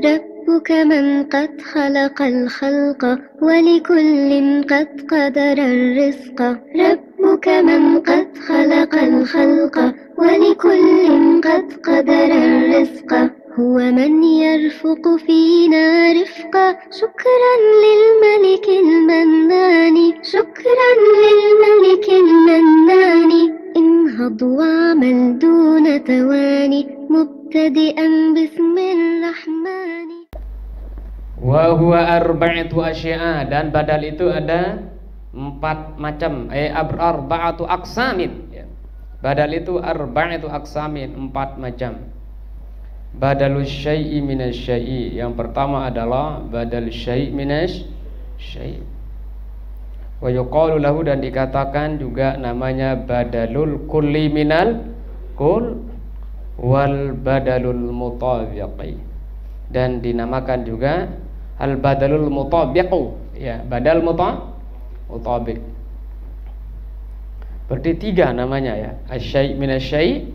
ربك من قد خلق الخلق ولكل قد قدر الرزق ربك من قد خلق الخلق ولكل قد قدر الرزق هو من يرفق فينا رفقا شكرا للملك المنان شكرا للملك المنان انهض واعمل دون تواني مبتدئا بسم الرحمن. Wa huwa arba'atu asya'a, dan badal itu ada 4 macam, arba'atu aqsamin ya. Badal itu arba'atu aqsamin, 4 macam. Badalus syai'i minas syai'i, yang pertama adalah badal syai' minas syai'. Wa yuqalu lahu, dan dikatakan juga namanya badalul kulli minal kull wal badalul mutabiqi, dan dinamakan juga al badalul mutabiqu ya, badal mutabiq. Berarti 3 namanya ya, asy-syai' minas syai',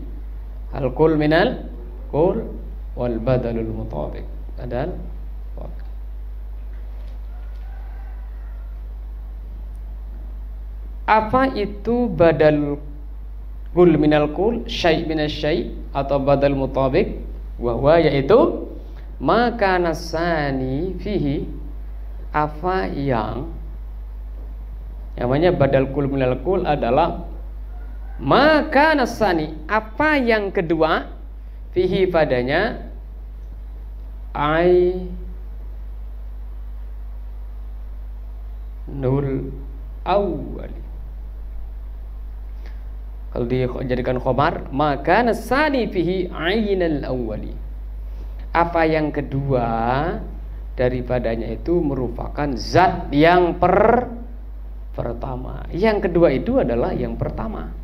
al kull minal kull wal badalul mutabiq. Badal. Apa itu badal kul minal kul, syai' minas syai' atau badal mutabiq? Wa yaitu maka nasani fihi, apa yang namanya badal kul minal kul adalah maka nasani, apa yang kedua, fihi padanya, ai nul awwali. Kalau dijadikan khobar, maka nasani fihi ainal awwali, apa yang kedua daripadanya itu merupakan zat yang pertama. Yang kedua itu adalah yang pertama.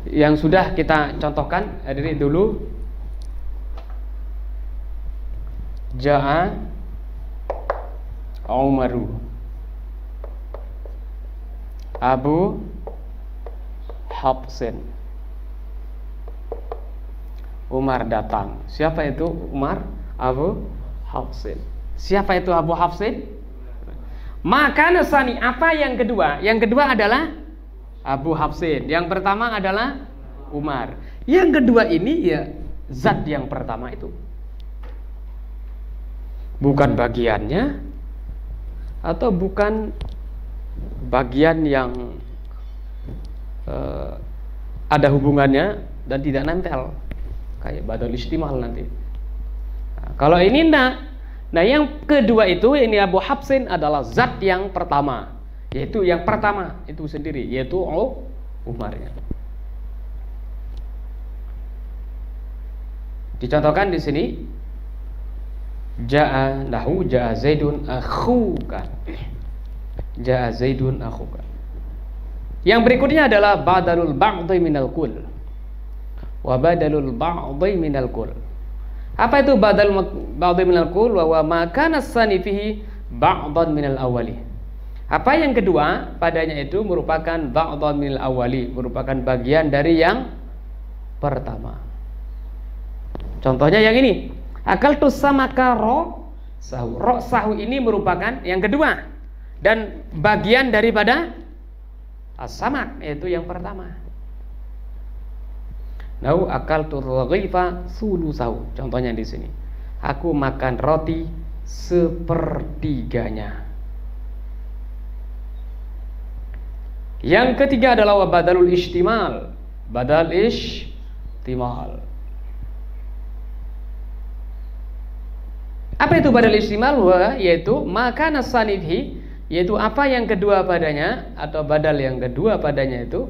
Yang sudah kita contohkan dari dulu, Ja'a Umaru, Abu Hafsin. Umar datang. Siapa itu Umar? Abu Hafsin. Siapa itu Abu Hafsin? Maka nasani, apa yang kedua? Yang kedua adalah Abu Hafsin. Yang pertama adalah Umar. Yang kedua ini ya zat yang pertama itu, bukan bagiannya atau bukan bagian yang ada hubungannya dan tidak nempel kayak badal istimal nanti. Nah, kalau ini nah yang kedua itu, ini Abu Hafsin adalah zat yang pertama, yaitu yang pertama itu sendiri, yaitu Umarnya. Dicontohkan di sini, Ja'a lahu, Ja'a Zaidun akhuka. Ja'a Zaidun akhuka. Yang berikutnya adalah badalul ba'dhi minal kull wa badalul ba'dhi minal kull. Apa itu badal ba'dhi minal kull? Wa ma kana as-sani fihi ba'dhan minal awwali. Apa yang kedua padanya itu merupakan ba'dhan minal awwali, merupakan bagian dari yang pertama. Contohnya yang ini, akal tusamaka ro sahu. Ro sahu ini merupakan yang kedua dan bagian daripada as-samak, yaitu yang pertama. Nau akal turghifa sulusahu. Contohnya di sini, aku makan roti sepertiganya. Yang ketiga adalah badalul istimal. Badal istimal. Apa itu badal istimal? Yaitu maka nasanidhi, yaitu apa yang kedua padanya atau badal yang kedua padanya itu,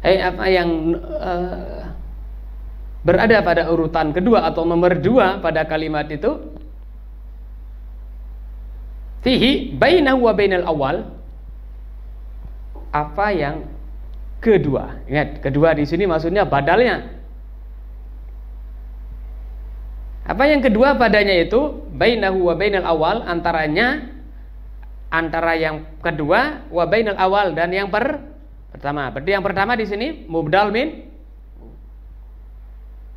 apa yang berada pada urutan kedua atau nomor 2 pada kalimat itu, fihi bainahu wa bainal awal, apa yang kedua. Ingat, kedua di sini maksudnya badalnya. Apa yang kedua padanya itu bainahu wa bainal awal, antara yang kedua wa bainal awal dan yang Pertama, berarti yang pertama di sini mubdal min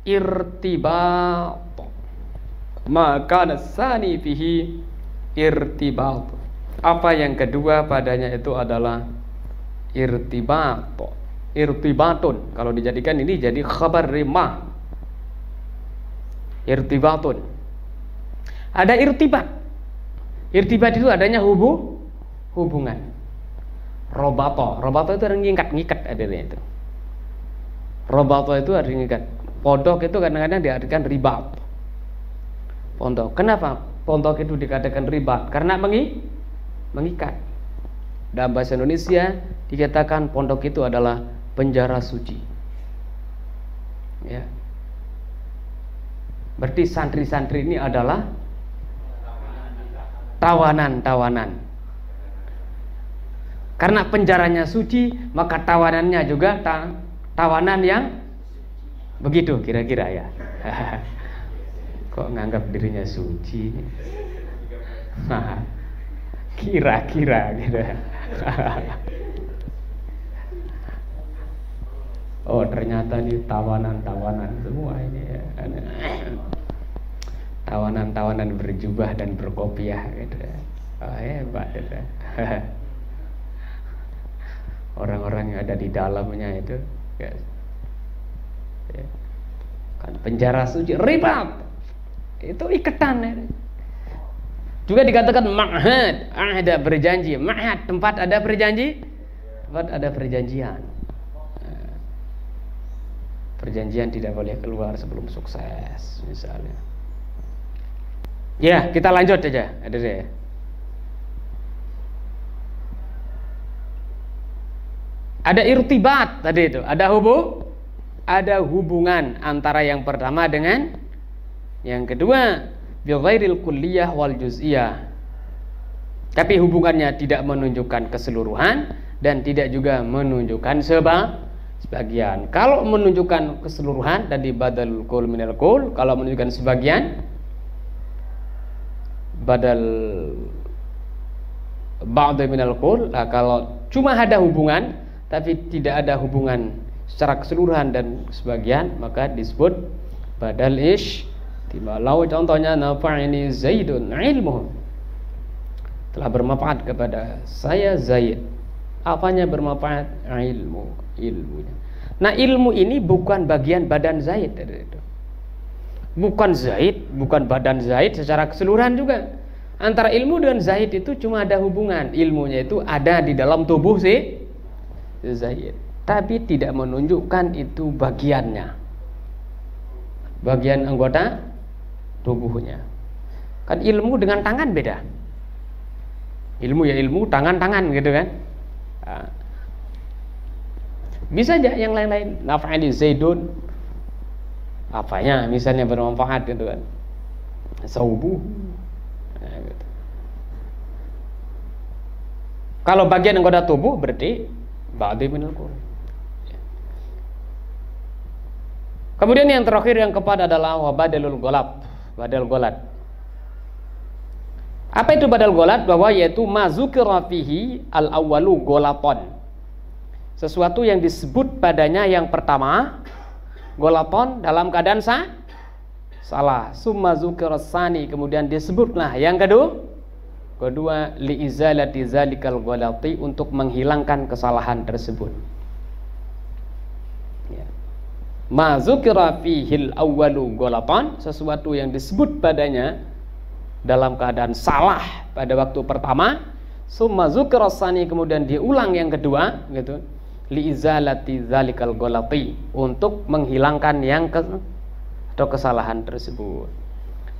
irtibat. Maka nasani fihi irtibat. Apa yang kedua padanya itu adalah irtibat. Irtibatun. Kalau dijadikan ini jadi khabar rimah. Irtibatun. Ada irtibat. Irtibat itu adanya hubungan. Robato itu ada ngikat adanya itu. Robato itu ada ngikat. Pondok itu kadang-kadang diartikan ribat. Pondok. Kenapa pondok itu dikatakan ribat? Karena mengikat. Dalam bahasa Indonesia dikatakan pondok itu adalah penjara suci. Ya. Berarti santri-santri ini adalah tawanan. Karena penjaranya suci, maka tawanannya juga tawanan yang begitu kira-kira ya. Kok nganggap dirinya suci? Kira-kira gitu. Oh, ternyata ini tawanan semua ini ya. Tawanan berjubah dan berkopiah gitu. Oh, hebat gitu. Orang-orang yang ada di dalamnya itu ya. Kan penjara suci, ribat. Itu ikatan ya. Juga dikatakan ma'had, ada berjanji. Ma'had, tempat ada perjanjian. Perjanjian tidak boleh keluar sebelum sukses misalnya. Ya, kita lanjut aja. Ada deh. Ada irtibat tadi itu, ada hubungan antara yang pertama dengan yang kedua, bi ghairil kulliyah wal juz'iyah. Tapi hubungannya tidak menunjukkan keseluruhan dan tidak juga menunjukkan sebagian. Kalau menunjukkan keseluruhan tadi badal qul minal qul, kalau menunjukkan sebagian badal ba'd minal qul. Nah, kalau cuma ada hubungan tapi tidak ada hubungan secara keseluruhan dan sebagian, maka disebut badal ihtimal. Contohnya nafa'ini Zaidun ilmuhu, telah bermanfaat kepada saya Zaid. Apanya bermanfaat? Ilmunya. Nah, ilmu ini bukan bagian badan Zaid. Bukan Zaid, bukan badan Zaid secara keseluruhan juga. Antara ilmu dan Zaid itu cuma ada hubungan. Ilmunya itu ada di dalam tubuh si Zaid, tapi tidak menunjukkan itu bagiannya, bagian anggota tubuhnya. Kan ilmu dengan tangan beda. Ilmu ya ilmu, tangan gitu kan. Nah, bisa aja yang lain-lain. Nafa'ali Zaidun, apanya misalnya bermanfaat gitu kan. Saubuh. Nah, gitu. Kalau bagian anggota tubuh berarti ba'di minal qul. Kemudian yang terakhir yang keempat adalah wabadalul golab, badal golad. Apa itu badal golad? Bahwa yaitu mazukira fihi al awwalu golaton. Sesuatu yang disebut padanya yang pertama golaton dalam keadaan salah. Summa zukira tsani, kemudian disebutlah yang kedua li izalati zalikal ghalati, untuk menghilangkan kesalahan tersebut. Ya. Ma dzukira fihil awwalu ghalatan, sesuatu yang disebut padanya dalam keadaan salah pada waktu pertama. Summa dzukira tsani, kemudian diulang yang kedua gitu. Li izalati zalikal ghalati, untuk menghilangkan yang atau kesalahan tersebut.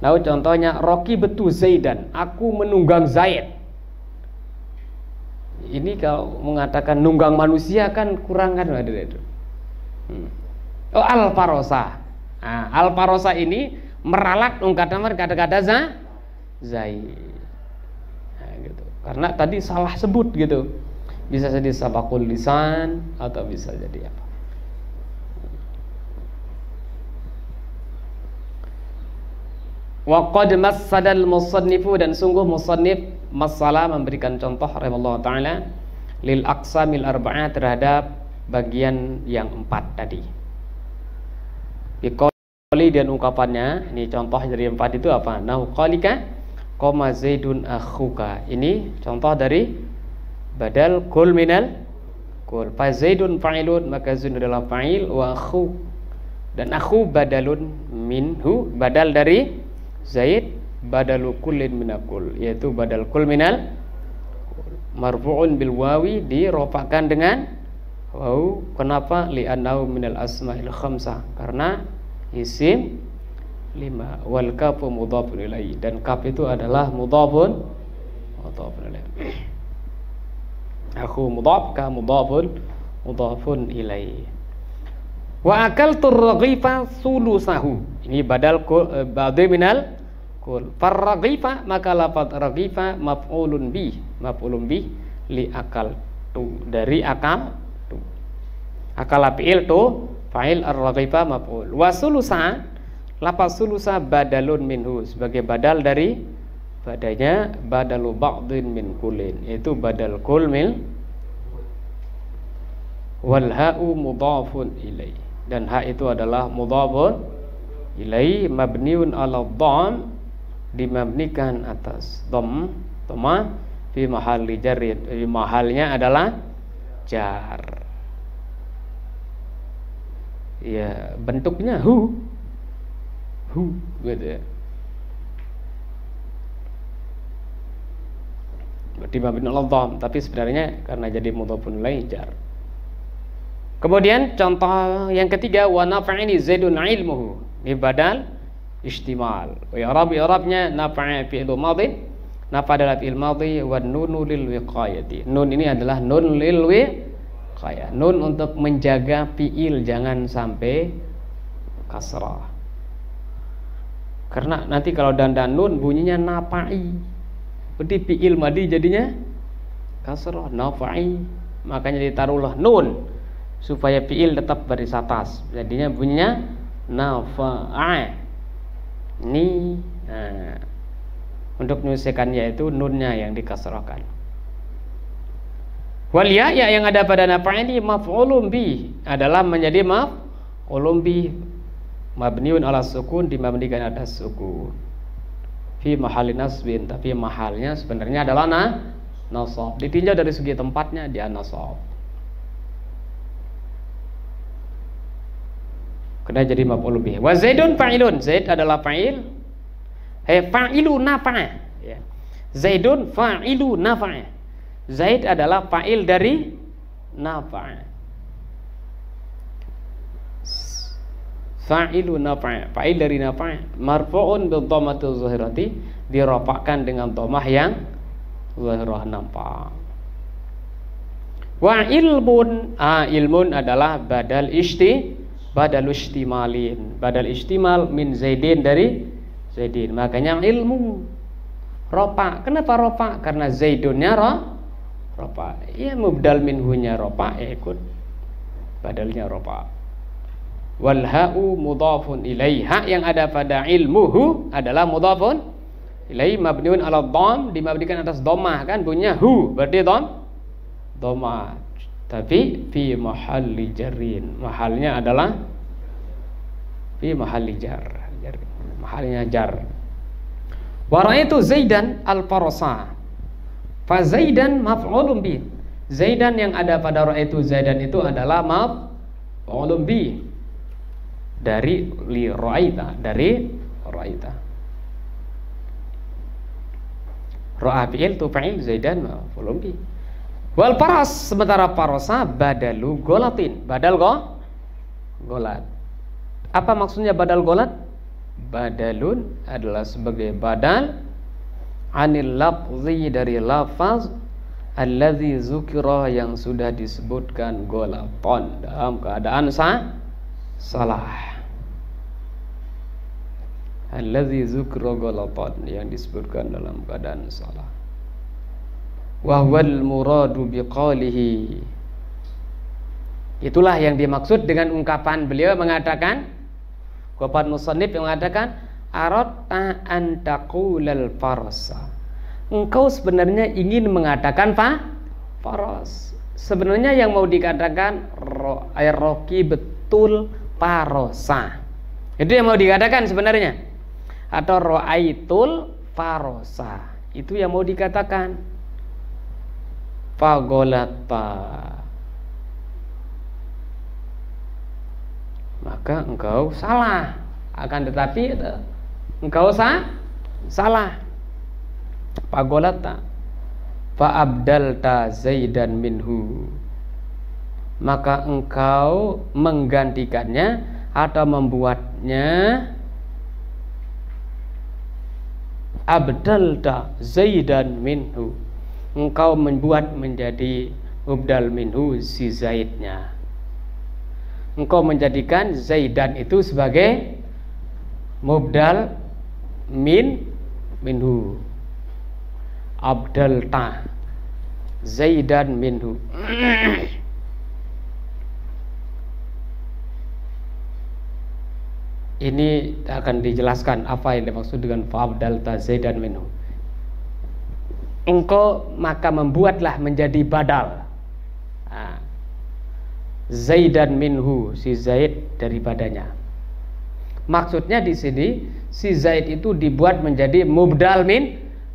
Nah, contohnya Rocky betu Zaidan, aku menunggang Zaid. Ini kalau mengatakan nunggang manusia kan kurang kan ada itu. Oh, al-farosa. Nah, al-farosa ini meralat ungkapan kata-kata Zaid. Nah, gitu. Karena tadi salah sebut gitu. Bisa jadi sabaqul lisan atau bisa jadi apa? Wa qad massadal musannifu, dan sungguh musannif masalah memberikan contoh rahimallahu taala lil aqsamil arba'ah, terhadap bagian yang 4 tadi. Biqauli, dan ungkapannya, ini contoh dari 4 itu apa? Nahu qalika qoma zaidun akhuka. Ini contoh dari badal kul minal kul. Fa zaidun fa'ilun, maka zaidun adalah fa'il, wa akhu, dan akhu badalun minhu, badal dari zaid, badalu kullin minakul, yaitu badal kul minal marfu'un bil wawi, dirofakkan dengan waw. Kenapa? Li'annahu minal asma'il khamsah, karena isim 5. Wal kafu mudhafun ilaihi, dan kaf itu adalah mudhafun ilaihi. Aku mudhaf, ka mudhafun ilaihi. Wa akaltu raghifa sulusahu, ini badal ba'dhi minal kul. Farraghifa, maka lafaz raghifa maf'ulun bih li akal tu, dari akal tu. Akal fi'il tu fa'il, ar-raghifa maf'ul. Wa sulusa, lafaz sulusa badalun minhu, sebagai badal dari padanya badalu ba'dhin min kulin, yaitu badal kul mil. Wal ha'u mudhafun ilaihi, dan ha itu adalah mudhafun ilaihi, mabniun ala dhamm, dimabnikan atas dhamma, fi mahalli jarrin, mahalnya adalah jar. Ya, bentuknya hu gitu ya. Dimabniun ala dhamm, tapi sebenarnya karena jadi mudhafun ilaihi jar. Kemudian contoh yang ketiga, wa nafa'ini zaidun ilmuhu, ini badal istimal. I'rabnya nafa'a fi'il madhi, nafa adalah fi'il madhi, wa nunu lil wiqayati. Nun ini adalah nun lil wiqayah, nun untuk menjaga fi'il jangan sampai kasrah. Karena nanti kalau dandan nun bunyinya nafa'i, berarti fi'il madhi jadinya kasrah, nafa'i, makanya ditaruhlah nun supaya fi'il tetap baris atas, jadinya bunyinya nafa'a. Ini untuk menyelesaikannya itu nunnya yang dikasrahkan. Wal ya yang ada pada nafa'a ini maf'ulun bi, adalah menjadi maf'ulun bi, mabniun ala sukun, dimabnikan atas sukun, fi mahalli nasbin, tapi mahalnya sebenarnya adalah nasab. Ditinjau dari segi tempatnya dia nasab, kena jadi maf'ul bih. Wa zaidun fa'ilun, zaid adalah fa'il, fa'ilu nafa'a ya. Zaidun fa'ilu nafa'a, zaid adalah fa'il dari nafa'a. Fa'ilu nafa'a, fa'il dari nafa'a, marfu'un bil dhammati zahirati, dirafa'kan dengan dhammah yang zahirah nampak. Wa ilmun, ilmun adalah badal istimalin, badal istimal min zaidin, dari zaidin, makanya ilmu ropa. Kenapa ropa? Karena zaidunnya ropa, ya mubdal minhunya ropa, ya ikut badalnya ropa. Wal ha'u mudhafun ilaihi, ha yang ada pada ilmuhu adalah mudhafun ilaihi, mabniun ala dhamm, dimabnikan atas dhammah, kan bunyinya hu, berarti dhammah, tapi fi mahalli jarrin, mahalnya adalah fi mahalli jar, mahalnya jar. Wa ra'aitu zaidan al-farasa, fa zaidan maf'ulun bi, zaidan yang ada pada ra'aitu zaidan itu adalah maf'ulun bi, dari li ra'aita, dari ra'aita. Ra'a fi'il tu fa'il, zaidan maf'ulun bi. Wal faras, sementara farasa badalu golatin, badal golat. Apa maksudnya badal golat? Badalun adalah sebagai badal anil lafzi, dari lafaz allazi zukira, yang sudah disebutkan golaton, dalam keadaan salah. Allazi zukira golaton, yang disebutkan dalam keadaan salah. Wahwal muradu biqalihi, itulah yang dimaksud dengan ungkapan beliau mengatakan, ungkapan musannif yang mengatakan aratta an taqulal farasa, engkau sebenarnya ingin mengatakan faras. sebenarnya yang mau dikatakan roki betul parosa. Itu yang mau dikatakan sebenarnya. Atau ro'aitul parosa. Itu yang mau dikatakan. Fagolata. Maka engkau salah. Akan tetapi engkau salah. Fagolata. Fa'abdalta Zaidan minhu. Maka engkau menggantikannya atau membuatnya abdalta Zaidan minhu. Engkau membuat menjadi mubdal minhu si Zaidnya. Engkau menjadikan Zaidan itu sebagai mubdal minhu. Abdalta Zaidan minhu. Ini akan dijelaskan apa yang dimaksud dengan fa'abdalta Zaidan minhu. Engkau maka membuatlah menjadi badal Zaidan minhu, si Zaid daripadanya. Maksudnya di sini si Zaid itu dibuat menjadi mubdal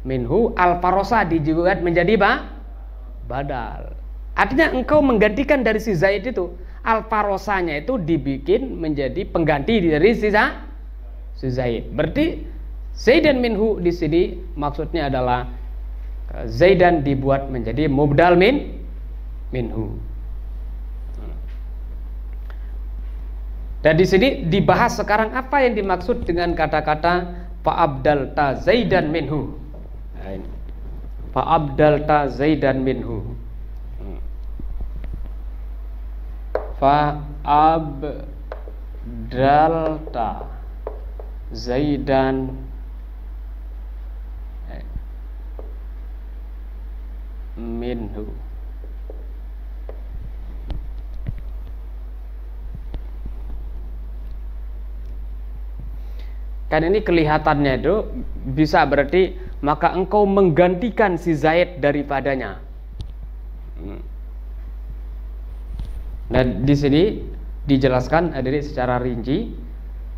minhu, al-farosa dibuat menjadi badal. Artinya engkau menggantikan dari si Zaid itu, al-farosanya itu dibikin menjadi pengganti dari si Zaid. Berarti Zaidan minhu di sini maksudnya adalah Zaidan dibuat menjadi mubdal minhu. Dan di sini dibahas sekarang apa yang dimaksud dengan kata-kata fa'abdalta Zaidan minhu. Fa'abdalta Zaidan minhu. Fa'abdalta Zaidan minhu. Kan ini kelihatannya itu bisa berarti maka engkau menggantikan si Zaid daripadanya. Dan di sini dijelaskan dari secara rinci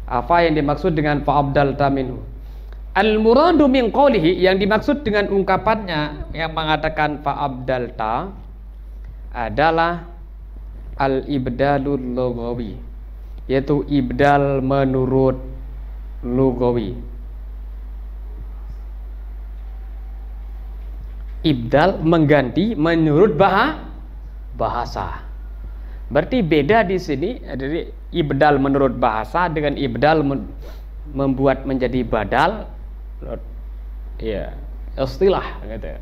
apa yang dimaksud dengan fa'abdalta minhu. Al-muradu min qawlihi, yang dimaksud dengan ungkapannya yang mengatakan fa'abdalta adalah al-ibdalul lughawi, yaitu ibdal menurut lughawi. Ibdal mengganti menurut bahasa. Berarti beda di sini dari ibdal menurut bahasa dengan ibdal membuat menjadi badal. Ya, istilah gitu.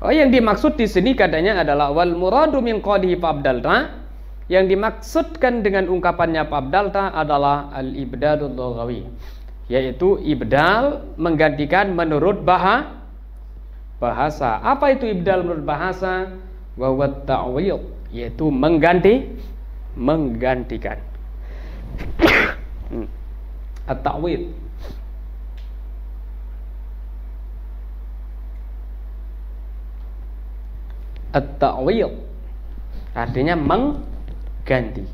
Oh, yang dimaksud di sini katanya adalah wal muradu min qawlihi fa'abdalta. Yang dimaksudkan dengan ungkapannya fa'abdalta adalah al-ibdalul lughawi, yaitu ibdal menggantikan menurut bahasa. Apa itu ibdal menurut bahasa? Wa huwa ta'wil, yaitu menggantikan. At-ta'wil. At-ta'wil artinya mengganti.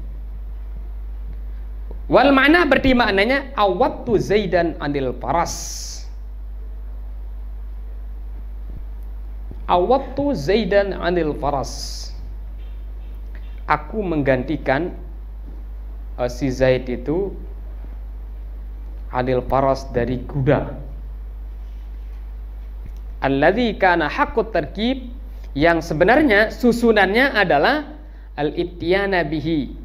Wal makna berarti maknanya awattu Zaidan anil faras. Awattu Zaidan anil faras. Aku menggantikan si Zaid itu anil faras dari kuda. Alladzi kana haqqut tarkib, yang sebenarnya susunannya adalah al-ityana bihi,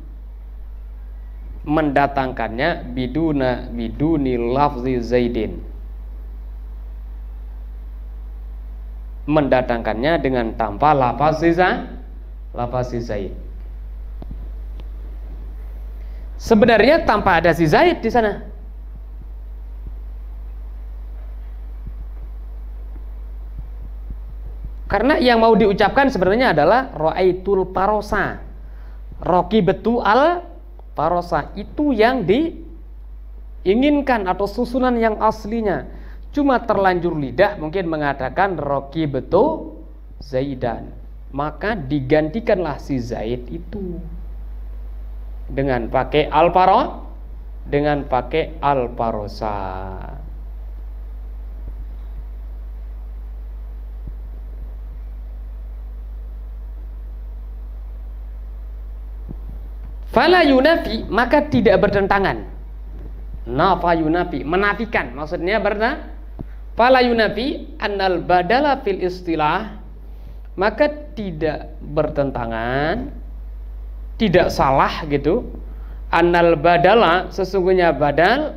mendatangkannya biduni lafzi Zaidin, mendatangkannya dengan tanpa lafaz Zaid. Sebenarnya tanpa ada si Zaid di sana. Karena yang mau diucapkan sebenarnya adalah ra'aitul parosa. Raqibatu al parosa, itu yang diinginkan atau susunan yang aslinya. cuma terlanjur lidah mungkin mengatakan raqibtu Zaidan, maka digantikanlah si Zaid itu dengan pakai al-parosa. Fala yunafi, maka tidak bertentangan. Nafa yunafi, menafikan, maksudnya fala yunafi annal badala fil istilah, maka tidak bertentangan, tidak salah gitu. Annal badala, sesungguhnya badal,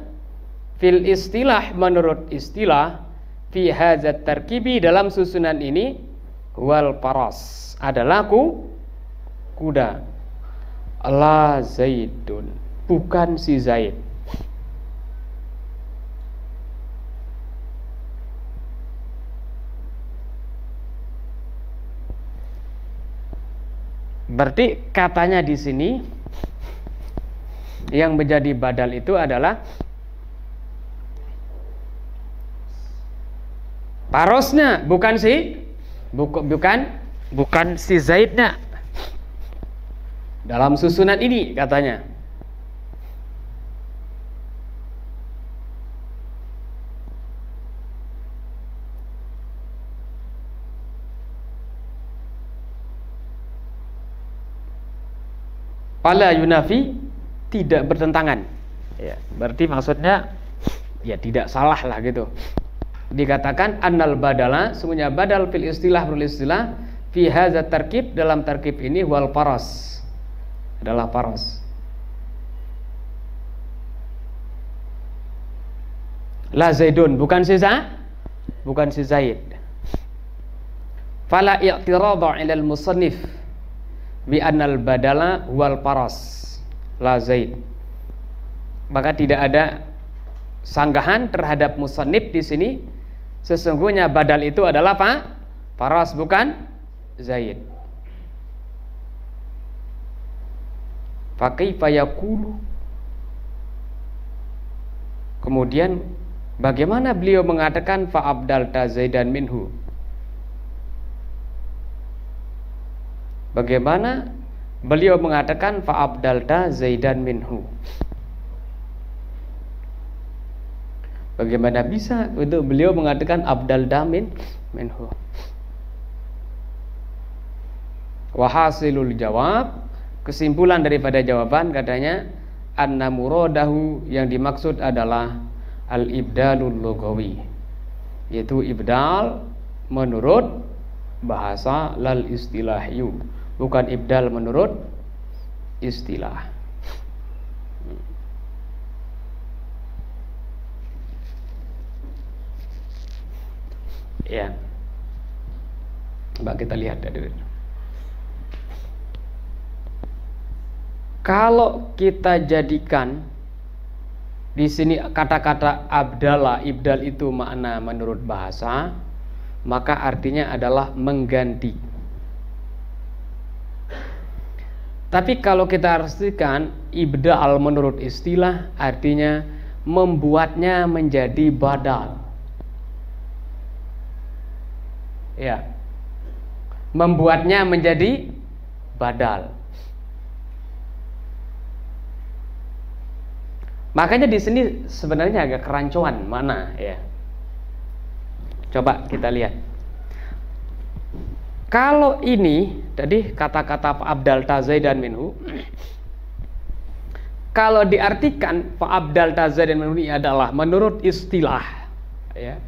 fil istilah, menurut istilah, fi hadzat tarkibi, dalam susunan ini, wal paras, adalah kuda. La Zaidun, bukan si Zaid. Berarti katanya di sini yang menjadi badal itu adalah parosnya, bukan si Zaidnya. Dalam susunan ini katanya. Fala yunafi, tidak bertentangan. Ya, berarti maksudnya ya tidak salah lah gitu. Dikatakan annal badala, sungguhnya badal fil istilah, fi hadzat tarkib, dalam tarkib ini, wal paras, adalah paras. La Zaidun, bukan si Zaid. Fala i'tirada 'ala al-musannif bi annal badala wal paras la Zaid. Maka tidak ada sanggahan terhadap musannif di sini. Sesungguhnya badal itu adalah paras, bukan Zaid. Fakaifa yaqulu, kemudian bagaimana beliau mengatakan fa abdalta Zaidan minhu? Bagaimana beliau mengatakan fa abdalta Zaidan minhu? Bagaimana bisa untuk beliau mengatakan abdalta minhu? Wahasilul jawab, kesimpulan daripada jawaban katanya anna muradahu, yang dimaksud adalah al-ibdalul lughawi, yaitu ibdal menurut bahasa, lal istilahyu, bukan ibdal menurut istilah. Ya, coba kita lihat dari kalau kita jadikan di sini kata-kata abdala, ibdal itu makna menurut bahasa, maka artinya adalah mengganti. Tapi kalau kita artikan ibdal menurut istilah, artinya membuatnya menjadi badal. Ya, membuatnya menjadi badal. Makanya di sini sebenarnya agak kerancuan mana ya. Coba kita lihat. Kalau ini tadi kata-kata abdalta Zaidan minhu, kalau diartikan abdalta Zaidan minhu ini adalah menurut istilah, ya.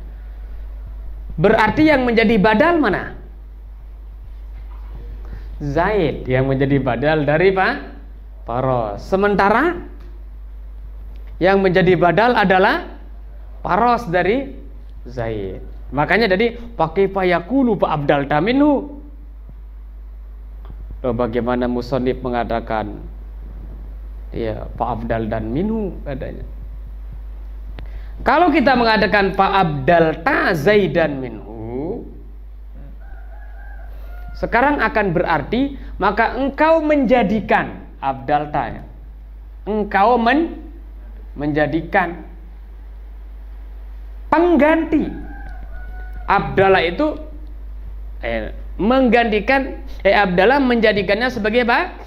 Berarti yang menjadi badal mana? Zaid yang menjadi badal dari paros. Sementara yang menjadi badal adalah paros dari Zaid. Makanya tadi pakai fayaqulu fa abdalta minhu. Loh, bagaimana musannif mengatakan ya fa abdal dan minhu katanya. Kalau kita mengatakan fa abdalta Zaidan minhu, sekarang akan berarti maka engkau menjadikan abdalta, ya. Engkau menjadikan pengganti. Abdala itu menggantikan, abdala menjadikannya sebagai apa?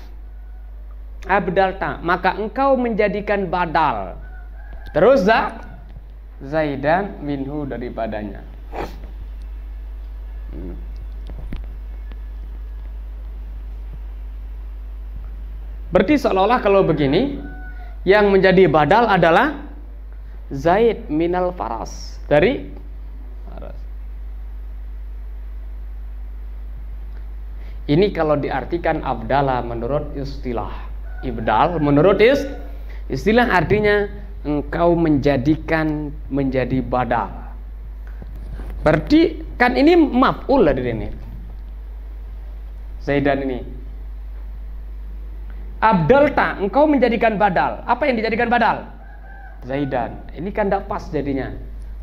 Abdalta, maka engkau menjadikan badal. Terus Zaidan minhu, daripadanya. Berarti seolah-olah kalau begini, yang menjadi badal adalah Zaid minal faras, dari faras. Ini kalau diartikan abdala menurut istilah. Ibdal menurut istilah artinya engkau menjadikan menjadi badal. Berarti kan ini maf'ul dari ini. Zaidan ini. Abdalta, engkau menjadikan badal. Apa yang dijadikan badal? Zaidan. Ini kan tidak pas jadinya.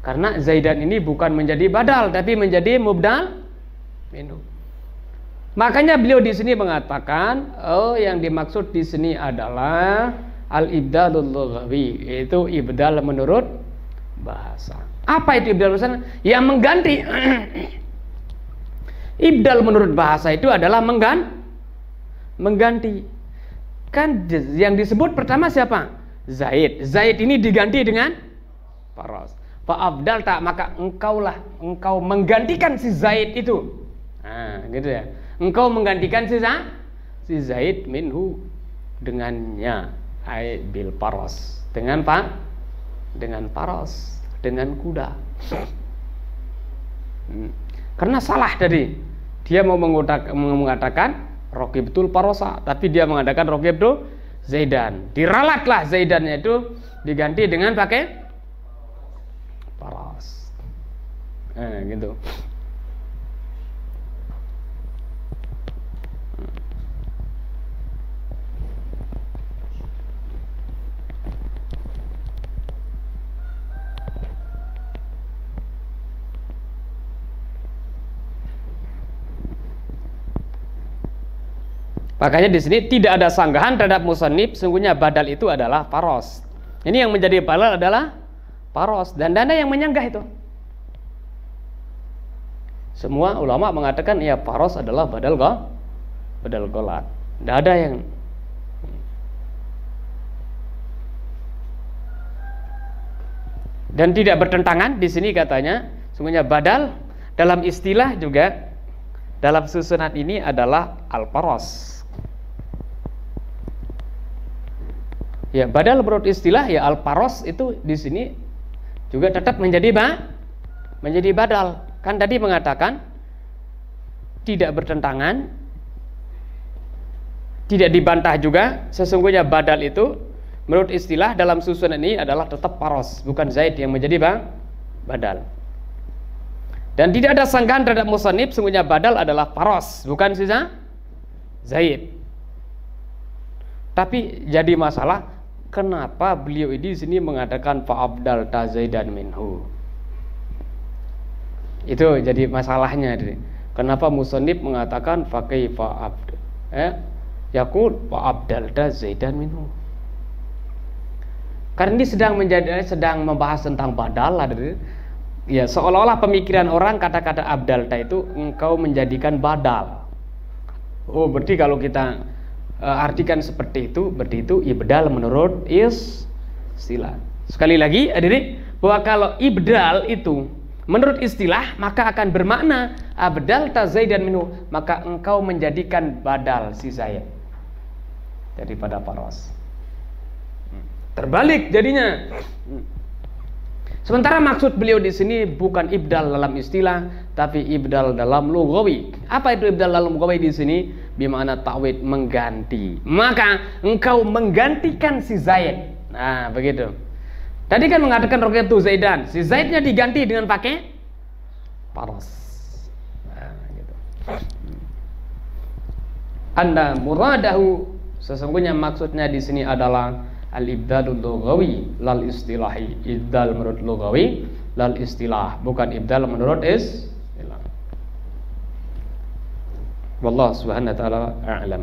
Karena Zaidan ini bukan menjadi badal, tapi menjadi mubdal minhu. Makanya beliau di sini mengatakan, yang dimaksud di sini adalah al-ibdalul lughawi, yaitu ibdal menurut bahasa. Apa itu ibdal bahasa? Yang mengganti. Ibdal menurut bahasa itu adalah mengganti. Kan yang disebut pertama siapa? Zaid. Zaid ini diganti dengan faras. Fa'abdalta, maka engkau menggantikan si Zaid itu. Nah, gitu ya. Engkau menggantikan si Zaid minhu, dengannya, ai bil faras, dengan faras, dengan kuda. Karena salah tadi, dia mau mengatakan Raqibtul Farosa, tapi dia mengatakan Raqibtu Zaidan. Diralatlah Zaidannya itu diganti dengan pakai faras. Gitu. Makanya di sini tidak ada sanggahan terhadap musannif, sungguhnya badal itu adalah faros. Ini yang menjadi badal adalah faros, dan dana yang menyanggah itu. Semua ulama mengatakan ya faros adalah badal golat. Tidak ada yang dan tidak bertentangan di sini katanya. Sungguhnya badal dalam istilah juga dalam susunan ini adalah al-faros. Ya, badal menurut istilah ya al-faros itu di sini juga tetap menjadi badal. Kan tadi mengatakan tidak bertentangan, tidak dibantah juga, sesungguhnya badal itu menurut istilah dalam susunan ini adalah tetap faros, bukan Zaid yang menjadi badal. Dan tidak ada sanggahan terhadap musannif, sungguhnya badal adalah faros, bukan sisa Zaid. Tapi jadi masalah, kenapa beliau ini di sini mengatakan fa'abdal Zaidan minhu? Itu jadi masalahnya. Kenapa musannif mengatakan faqaifa yaqul fa'abdal Zaidan minhu? Karena ini sedang membahas tentang badal. Ya, seolah-olah pemikiran orang kata-kata abdalta itu engkau menjadikan badal. Oh, berarti kalau kita artikan seperti itu, berarti itu ibdal menurut istilah. Sekali lagi hadirin, bahwa kalau ibdal itu menurut istilah maka akan bermakna abdalta Zaidan minhu, maka engkau menjadikan badal si Zaid daripada faras. Terbalik jadinya. Sementara maksud beliau di sini bukan ibdal dalam istilah, tapi ibdal dalam lughawi. Apa itu ibdal dalam lughawi di sini? Bimana ta'wid, mengganti. Maka engkau menggantikan si Zaid. Nah, begitu. Tadi kan mengatakan Raqibtu Zaidan. Si Zaidnya diganti dengan pakai faras. Nah, gitu. Anda muradahu, sesungguhnya maksudnya di sini adalah al-ibdalul lughawi lal istilahi. Ibdal menurut lughawi lal istilah, bukan ibdal menurut istilah. Wallahu subhanahu wa ta'ala a'lam.